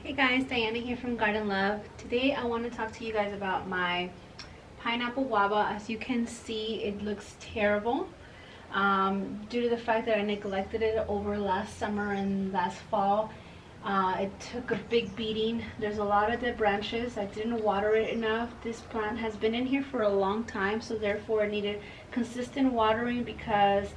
Hey guys, Diana here from Garden Love. Today I want to talk to you guys about my pineapple guava. As you can see, it looks terrible due to the fact that I neglected it over last summer and last fall. It took a big beating. There's a lot of dead branches. I didn't water it enough. This plant has been in here for a long time, so therefore it needed consistent watering because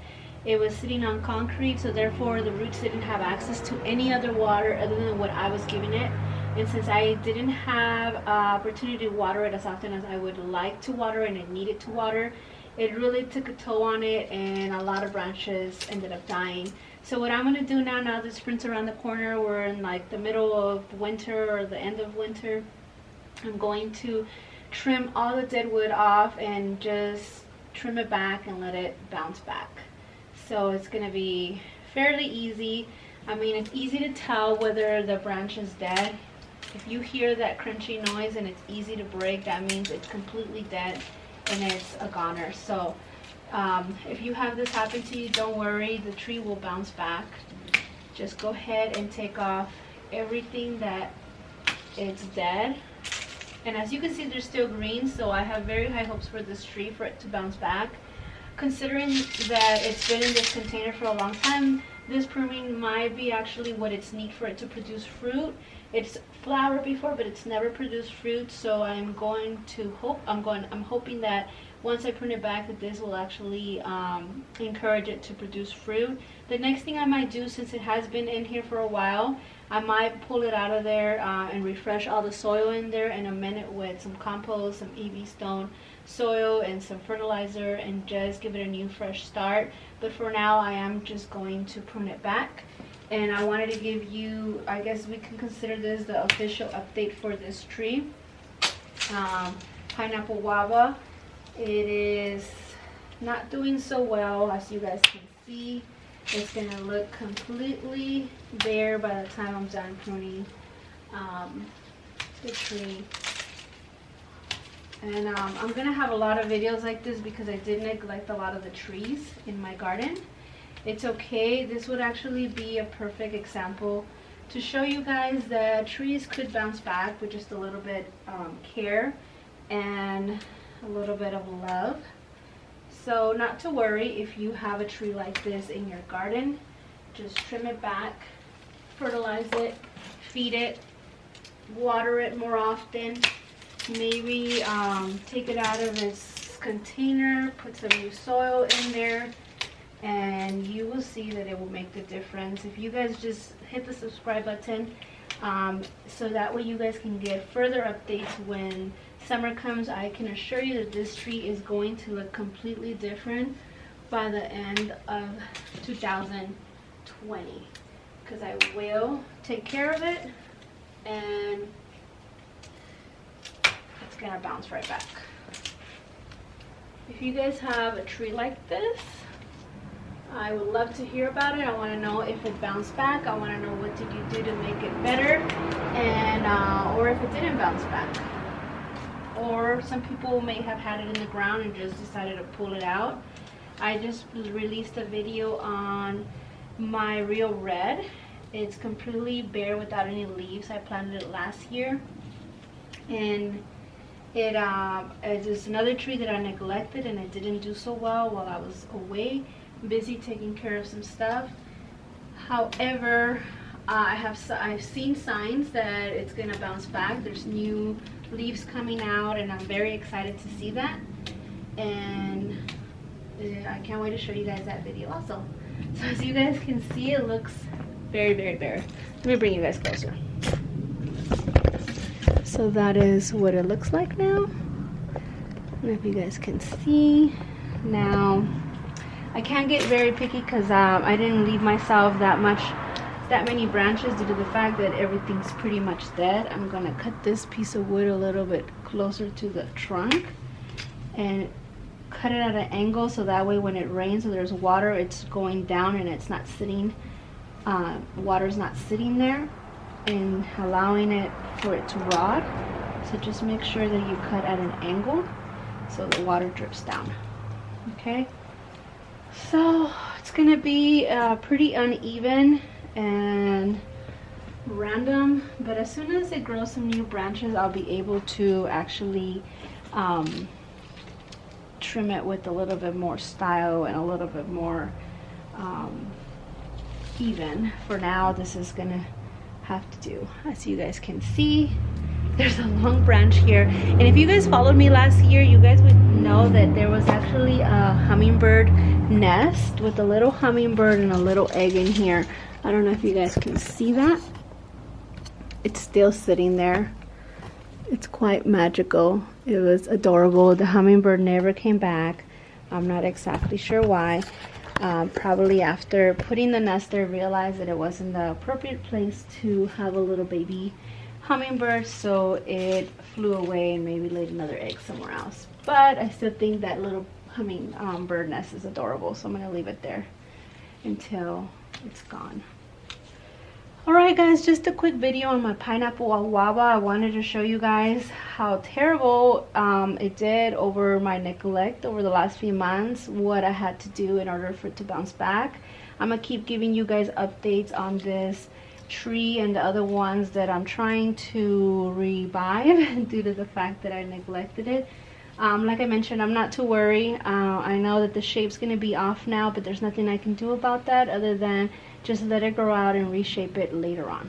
it was sitting on concrete, so therefore the roots didn't have access to any other water other than what I was giving it. And since I didn't have opportunity to water it as often as I would like to water and it needed to water, it really took a toll on it and a lot of branches ended up dying. So what I'm going to do now that spring's around the corner, we're in like the middle of winter or the end of winter, I'm going to trim all the dead wood off and just trim it back and let it bounce back. So it's going to be fairly easy. I mean, it's easy to tell whether the branch is dead. If you hear that crunchy noise and it's easy to break, that means it's completely dead and it's a goner. So if you have this happen to you, don't worry, the tree will bounce back. Just go ahead and take off everything that is dead. And as you can see, they're still green, so I have very high hopes for this tree for it to bounce back. Considering that it's been in this container for a long time, this pruning might be actually what it's need for it to produce fruit. It's flowered before, but it's never produced fruit, so I'm hoping that once I prune it back, that this will actually encourage it to produce fruit. The next thing I might do, since it has been in here for a while, I might pull it out of there and refresh all the soil in there and amend it with some compost, some EV stone soil and some fertilizer, and just give it a new fresh start. But for now, I am just going to prune it back. And I wanted to give you, I guess we can consider this the official update for this tree. Pineapple guava. It is not doing so well, as you guys can see. It's going to look completely bare by the time I'm done pruning the tree. And I'm going to have a lot of videos like this because I did neglect a lot of the trees in my garden. It's okay. This would actually be a perfect example to show you guys that trees could bounce back with just a little bit care and a little bit of love. So not to worry if you have a tree like this in your garden. Just trim it back, fertilize it, feed it, water it more often. Maybe take it out of its container, put some new soil in there, and you will see that it will make the difference. If you guys just hit the subscribe button, so that way you guys can get further updates when summer comes. I can assure you that this tree is going to look completely different by the end of 2020, because I will take care of it and it's gonna bounce right back. If you guys have a tree like this, I would love to hear about it. I want to know if it bounced back. I want to know what did you do to make it better, and or if it didn't bounce back. Or some people may have had it in the ground and just decided to pull it out. I just released a video on my real red. It's completely bare without any leaves. I planted it last year, and it is another tree that I neglected and it didn't do so well while I was away, busy taking care of some stuff. However, I've seen signs that it's gonna bounce back. There's new leaves coming out and I'm very excited to see that, and I can't wait to show you guys that video also. So as you guys can see, it looks very, very bare. Let me bring you guys closer. So that is what it looks like now. And if you guys can see, now I can't get very picky because I didn't leave myself that many branches due to the fact that everything's pretty much dead. I'm gonna cut this piece of wood a little bit closer to the trunk and cut it at an angle so that way when it rains or there's water, it's going down and it's not sitting, water's not sitting there and allowing it for it to rot. So just make sure that you cut at an angle so the water drips down. Okay, so it's gonna be pretty uneven and random, but as soon as it grows some new branches, I'll be able to actually trim it with a little bit more style and a little bit more even. For now, this is gonna have to do. As you guys can see, there's a long branch here, and if you guys followed me last year, you guys would know that there was actually a hummingbird nest with a little hummingbird and a little egg in here. I don't know if you guys can see that. It's still sitting there. It's quite magical. It was adorable. The hummingbird never came back. I'm not exactly sure why. Probably after putting the nest there, realized that it wasn't the appropriate place to have a little baby hummingbird, so it flew away and maybe laid another egg somewhere else. But I still think that little hummingbird nest is adorable, so I'm gonna leave it there until it's gone. Alright guys, just a quick video on my pineapple guava. I wanted to show you guys how terrible it did over my neglect over the last few months, what I had to do in order for it to bounce back. I'm gonna keep giving you guys updates on this tree and the other ones that I'm trying to revive due to the fact that I neglected it. Like I mentioned, I'm not too worried. I know that the shape's gonna be off now, but there's nothing I can do about that other than just let it grow out and reshape it later on.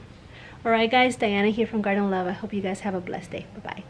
Alright guys, Diana here from Garden Love. I hope you guys have a blessed day. Bye bye.